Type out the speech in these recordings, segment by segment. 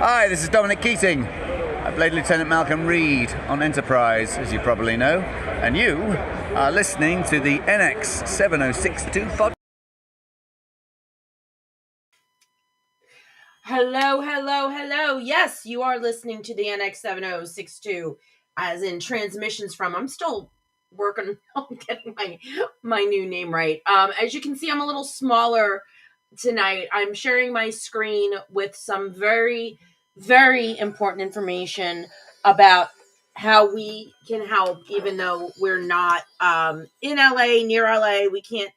Hi, this is Dominic Keating. I played Lieutenant Malcolm Reed on Enterprise, as you probably know, and you are listening to the NX 7062 podcast. Hello. Yes, you are listening to the NX 7062, as in transmissions from. I'm still working on getting my new name right. As you can see, I'm a little smaller tonight. I'm sharing my screen with some very, very important information about how we can help, even though we're not in LA, near LA. We can't,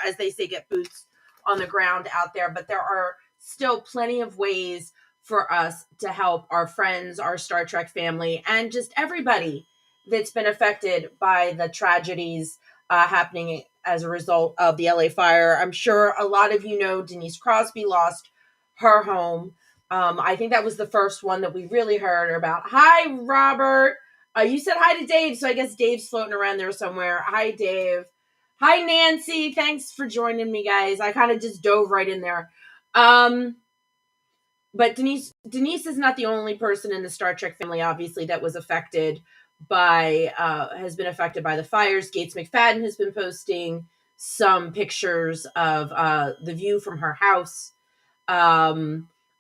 as they say, get boots on the ground out there, but there are still plenty of ways for us to help our friends, our Star Trek family, and just everybody that's been affected by the tragedies happening as a result of the LA fire. I'm sure a lot of you know Denise Crosby lost her home. I think that was the first one that we really heard about. Hi, Robert. You said hi to Dave, so I guess Dave's floating around there somewhere. Hi, Dave. Hi, Nancy. Thanks for joining me, guys. I kind of just dove right in there. But Denise is not the only person in the Star Trek family, obviously, that was affected has been affected by the fires. Gates McFadden has been posting some pictures of the view from her house.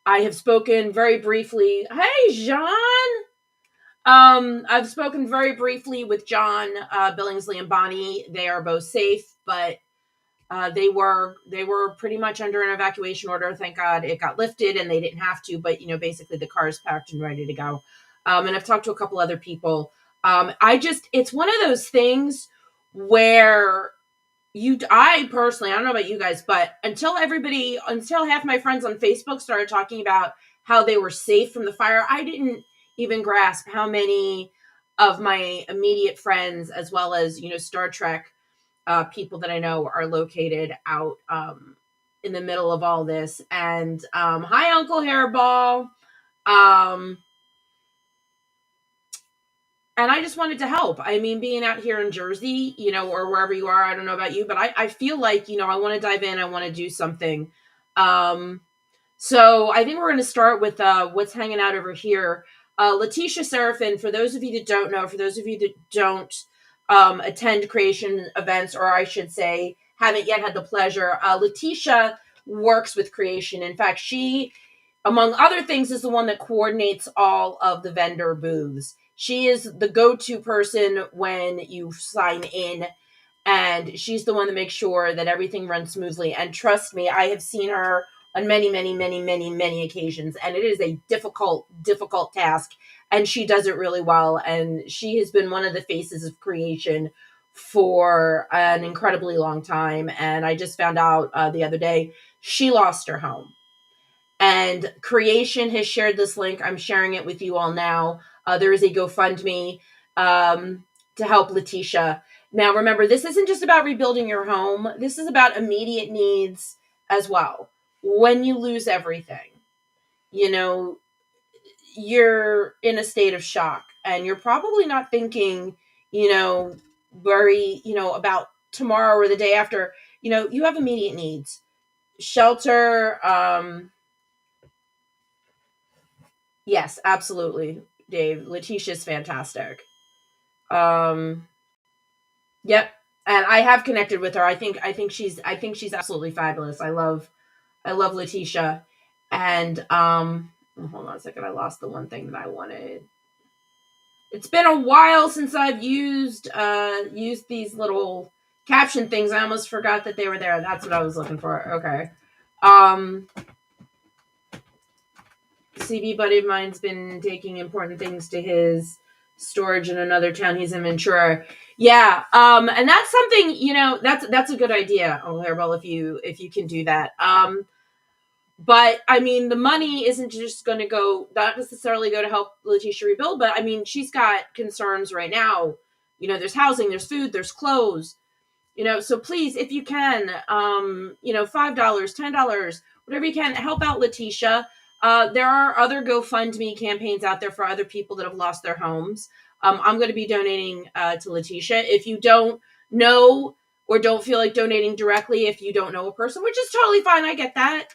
I have spoken very briefly. Hey, Jean. I've spoken very briefly with John Billingsley and Bonnie. They are both safe, but they were pretty much under an evacuation order. Thank God it got lifted and they didn't have to, but basically the car is packed and ready to go. And I've talked to a couple other people. It's one of those things where I personally, I don't know about you guys, but until half my friends on Facebook started talking about how they were safe from the fire, I didn't even grasp how many of my immediate friends, as well as, Star Trek people that I know, are located out in the middle of all this. And hi, Uncle Hairball. And I just wanted to help. I mean, being out here in Jersey, or wherever you are, I don't know about you, but I feel like, I want to dive in. I want to do something. So I think we're going to start with what's hanging out over here. Letitia Serafin, for those of you that don't know, for those of you that don't attend creation events, or I should say, haven't yet had the pleasure, Letitia works with creation. In fact, she, among other things, is the one that coordinates all of the vendor booths. She is the go-to person when you sign in, and she's the one that makes sure that everything runs smoothly. And trust me, I have seen her on many, many, many, many, many occasions, and it is a difficult task, and she does it really well. And she has been one of the faces of creation for an incredibly long time. And I just found out the other day she lost her home. And Creation has shared this link. I'm sharing it with you all now. There is a GoFundMe to help Letitia. Now, remember, this isn't just about rebuilding your home. This is about immediate needs as well. When you lose everything, you're in a state of shock, and you're probably not thinking, very, about tomorrow or the day after. You have immediate needs. Shelter, yes, absolutely, Dave. Letitia's fantastic. Yep. And I have connected with her. I think she's absolutely fabulous. I love Letitia. And hold on a second. I lost the one thing that I wanted. It's been a while since I've used these little caption things. I almost forgot that they were there. That's what I was looking for. Okay. CB buddy of mine's been taking important things to his storage in another town. He's in Ventura. Yeah. And that's something, that's a good idea, Uncle Hairball, if you can do that. But I mean, the money isn't just going to not necessarily go to help Letitia rebuild, but I mean, she's got concerns right now. There's housing, there's food, there's clothes, so please, if you can, $5, $10, whatever you can, help out Letitia. There are other GoFundMe campaigns out there for other people that have lost their homes. I'm going to be donating to Letitia. If you don't know or don't feel like donating directly, if you don't know a person, which is totally fine, I get that.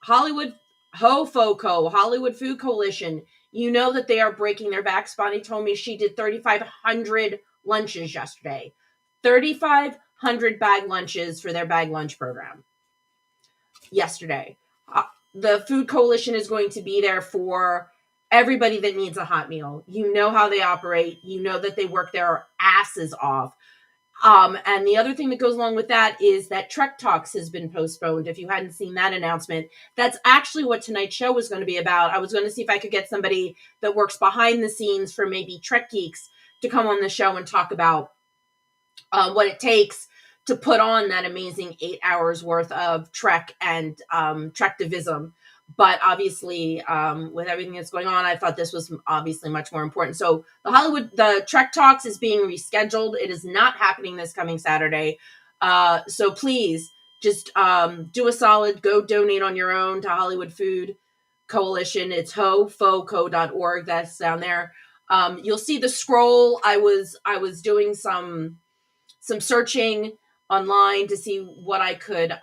Hollywood HOFOCO, Hollywood Food Coalition, you know that they are breaking their backs. Bonnie told me she did 3,500 lunches yesterday. 3,500 bag lunches for their bag lunch program yesterday. The Food Coalition is going to be there for everybody that needs a hot meal. You know how they operate. You know that they work their asses off. And the other thing that goes along with that is that Trek Talks has been postponed. If you hadn't seen that announcement, that's actually what tonight's show was going to be about. I was going to see if I could get somebody that works behind the scenes for maybe Trek Geeks to come on the show and talk about what it takes to put on that amazing 8 hours worth of Trek and Trektivism. But obviously, with everything that's going on, I thought this was obviously much more important. So the Trek Talks is being rescheduled. It is not happening this coming Saturday. So please just do a solid, go donate on your own to Hollywood Food Coalition. It's hofoco.org. That's down there. You'll see the scroll. I was doing some searching online to see what I could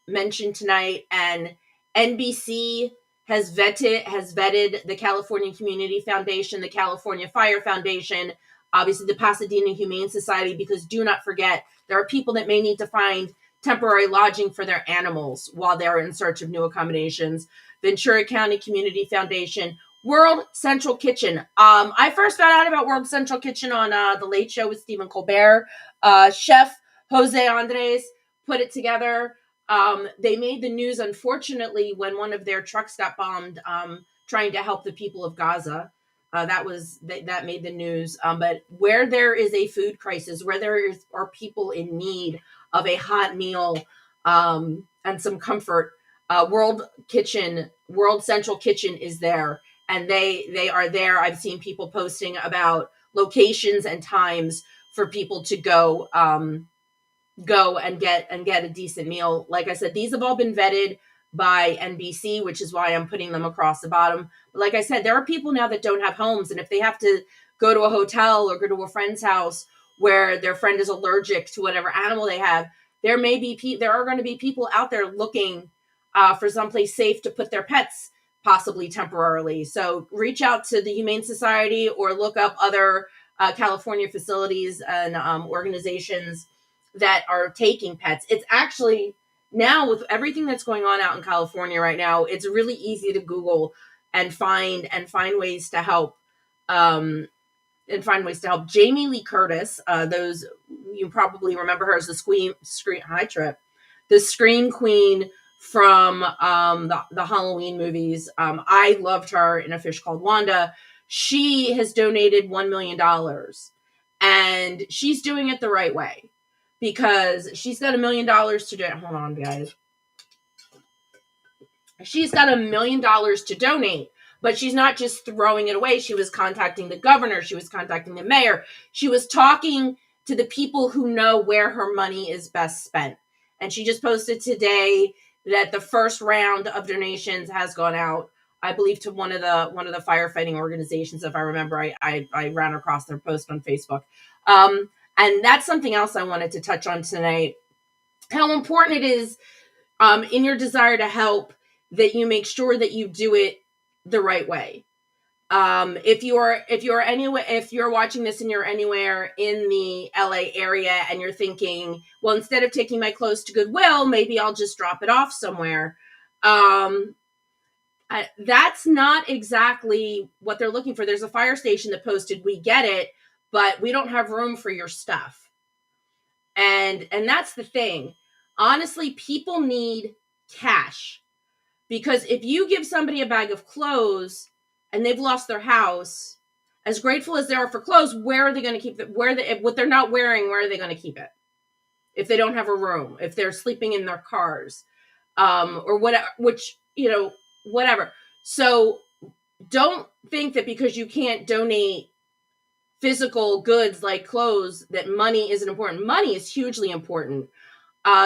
mention tonight, and NBC has vetted the California Community Foundation, the California Fire Foundation, obviously the Pasadena Humane Society, because do not forget, there are people that may need to find temporary lodging for their animals while they're in search of new accommodations. Ventura County Community Foundation, World Central Kitchen. I first found out about World Central Kitchen on The Late Show with Stephen Colbert. Chef Jose Andres put it together. They made the news, unfortunately, when one of their trucks got bombed trying to help the people of Gaza. That made the news. But where there is a food crisis, where are people in need of a hot meal and some comfort, World Central Kitchen is there, and they are there. I've seen people posting about locations and times for people to go and get a decent meal. Like I said, these have all been vetted by NBC, which is why I'm putting them across the bottom. But like I said, there are people now that don't have homes, and if they have to go to a hotel or go to a friend's house where their friend is allergic to whatever animal they have, there are going to be people out there looking for someplace safe to put their pets, possibly temporarily. So reach out to the Humane Society or look up other California facilities and organizations that are taking pets. It's actually, now with everything that's going on out in California right now, it's really easy to Google and find ways to help. Jamie Lee Curtis, those you probably remember her as the Scream Queen from the Halloween movies. I loved her in A Fish Called Wanda. She has donated $1 million, and she's doing it the right way, because she's got $1 million to do. Hold on, guys. She's got $1 million to donate, but she's not just throwing it away. She was contacting the governor. She was contacting the mayor. She was talking to the people who know where her money is best spent. And she just posted today that the first round of donations has gone out, I believe, to one of the firefighting organizations. If I remember, I ran across their post on Facebook. And that's something else I wanted to touch on tonight. How important it is in your desire to help that you make sure that you do it the right way. If you're watching this and you're anywhere in the LA area and you're thinking, well, instead of taking my clothes to Goodwill, maybe I'll just drop it off somewhere. That's not exactly what they're looking for. There's a fire station that posted, "We get it, but we don't have room for your stuff." And that's the thing. Honestly, people need cash, because if you give somebody a bag of clothes and they've lost their house, as grateful as they are for clothes, where are they going to keep it? What they're not wearing, where are they going to keep it? If they don't have a room, if they're sleeping in their cars, or whatever, whatever. So don't think that because you can't donate physical goods like clothes that money isn't important. Money is hugely important.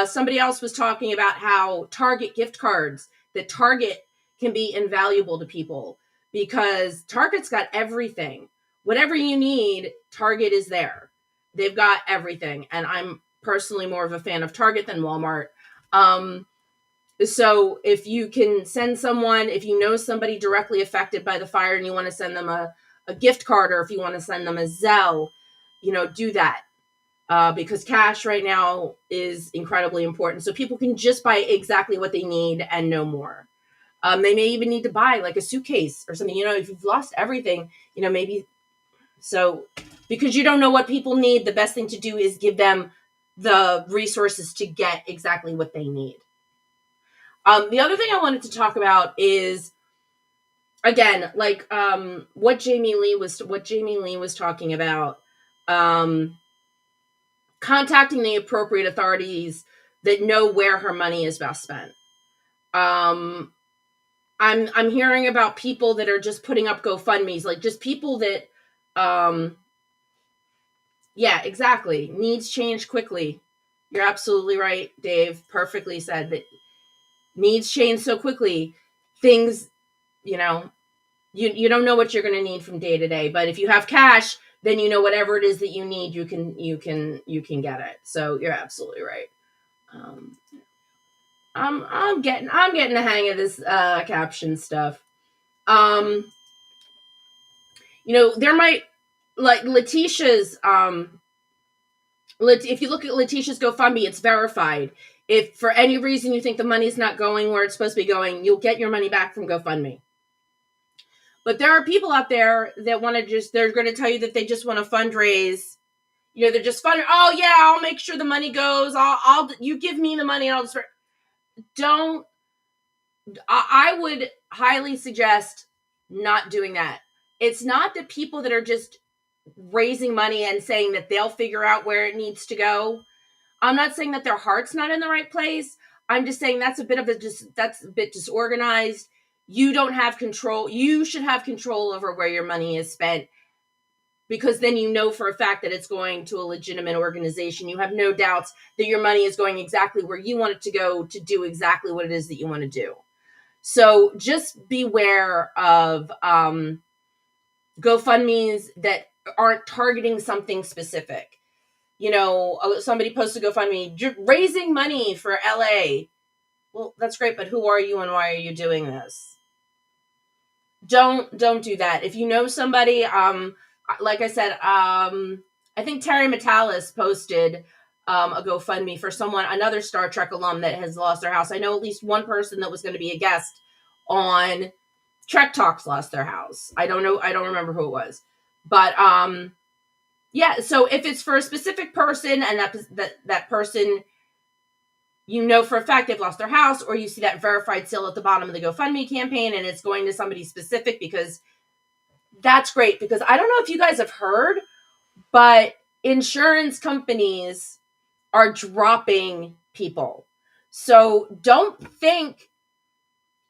Somebody else was talking about how Target gift cards, that Target can be invaluable to people, because Target's got everything. Whatever you need, Target is there. They've got everything. And I'm personally more of a fan of Target than Walmart. So if you can send someone, if you know somebody directly affected by the fire and you want to send them a gift card, or if you want to send them a Zelle, do that. Because cash right now is incredibly important. So people can just buy exactly what they need and no more. They may even need to buy like a suitcase or something. If you've lost everything, maybe. So because you don't know what people need, the best thing to do is give them the resources to get exactly what they need. The other thing I wanted to talk about is, again, like what Jamie Lee was talking about. Contacting the appropriate authorities that know where her money is best spent. I'm hearing about people that are just putting up GoFundMe's, like just people that, yeah, exactly. Needs change quickly. You're absolutely right, Dave. Perfectly said that needs change so quickly. Things, you don't know what you're going to need from day to day, but if you have cash, then whatever it is that you need, you can get it. So you're absolutely right. I'm getting the hang of this caption stuff. There might, like Letitia's if you look at Letitia's GoFundMe, it's verified. If for any reason you think the money's not going where it's supposed to be going, you'll get your money back from GoFundMe. But there are people out there that want to they're going to tell you that they just want to fundraise. They're just oh yeah, I'll make sure the money goes. You give me the money and I'll just, don't, I would highly suggest not doing that. It's not the people that are just raising money and saying that they'll figure out where it needs to go. I'm not saying that their heart's not in the right place. I'm just saying that's a bit disorganized. You don't have control. You should have control over where your money is spent, because then for a fact that it's going to a legitimate organization. You have no doubts that your money is going exactly where you want it to go to do exactly what it is that you want to do. So just beware of GoFundMes that aren't targeting something specific. Somebody posted GoFundMe raising money for LA. Well, that's great, but who are you and why are you doing this? Don't do that. If you know somebody, like I said, I think Terry Metalis posted a GoFundMe for another Star Trek alum that has lost their house. I know at least one person that was going to be a guest on Trek Talks lost their house. I don't know. I don't remember who it was, but yeah. So if it's for a specific person and that person, for a fact they've lost their house, or you see that verified sale at the bottom of the GoFundMe campaign and it's going to somebody specific, because that's great. Because I don't know if you guys have heard, but insurance companies are dropping people. So don't think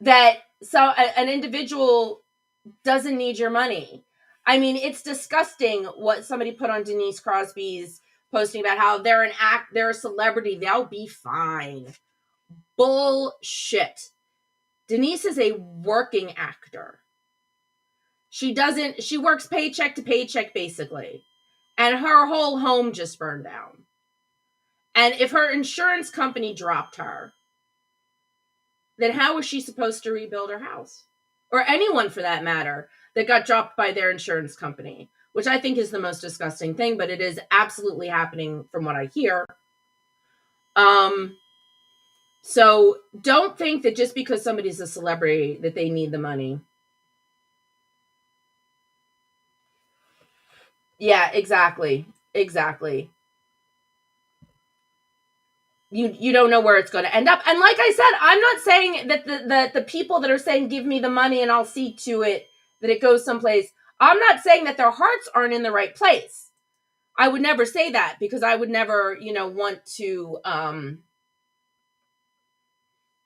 that an individual doesn't need your money. I mean, it's disgusting what somebody put on Denise Crosby's posting about how they're a celebrity, they'll be fine. Bullshit. Denise is a working actor. She works paycheck to paycheck, basically. And her whole home just burned down. And if her insurance company dropped her, then how was she supposed to rebuild her house? Or anyone, for that matter, that got dropped by their insurance company, which I think is the most disgusting thing, but it is absolutely happening from what I hear. So don't think that just because somebody's a celebrity that they need the money. Yeah, exactly. You don't know where it's going to end up. And like I said, I'm not saying that the people that are saying, give me the money and I'll see to it that it goes someplace. I'm not saying that their hearts aren't in the right place. I would never say that, because I would never, want to, I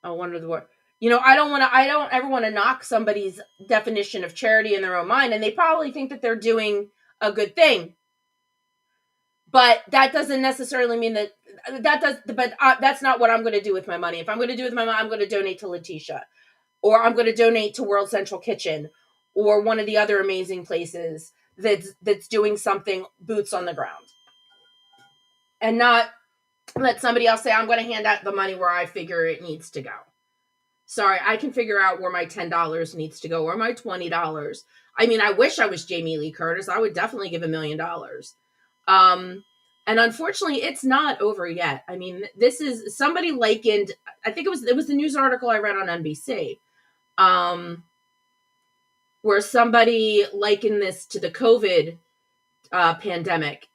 wonder the word. I don't ever want to knock somebody's definition of charity in their own mind. And they probably think that they're doing a good thing. But that doesn't necessarily mean that's not what I'm going to do with my money. If I'm going to do with my money, I'm going to donate to Letitia, or I'm going to donate to World Central Kitchen, or one of the other amazing places that's doing something boots on the ground, and not let somebody else say, I'm going to hand out the money where I figure it needs to go. Sorry, I can figure out where my $10 needs to go or my $20. I mean, I wish I was Jamie Lee Curtis. I would definitely give $1 million. Um, and unfortunately, it's not over yet. I mean, this is somebody likened. I think it was the news article I read on NBC, um, where somebody likened this to the COVID pandemic.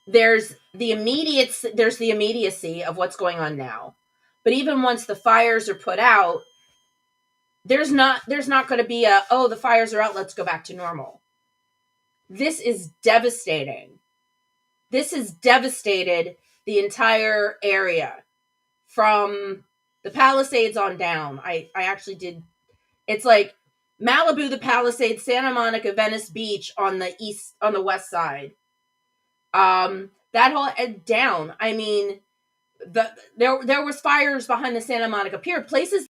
There's the immediacy of what's going on now, but even once the fires are put out, there's not going to be a, oh, the fires are out, let's go back to normal. This is devastating. This has devastated the entire area from the Palisades on down. I actually did. It's like Malibu, the Palisades, Santa Monica, Venice Beach on the west side. That whole down. I mean, there was fires behind the Santa Monica Pier. Places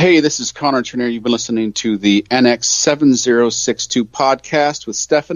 Hey, this is Connor Turner. You've been listening to the NX7062 podcast with Stefan.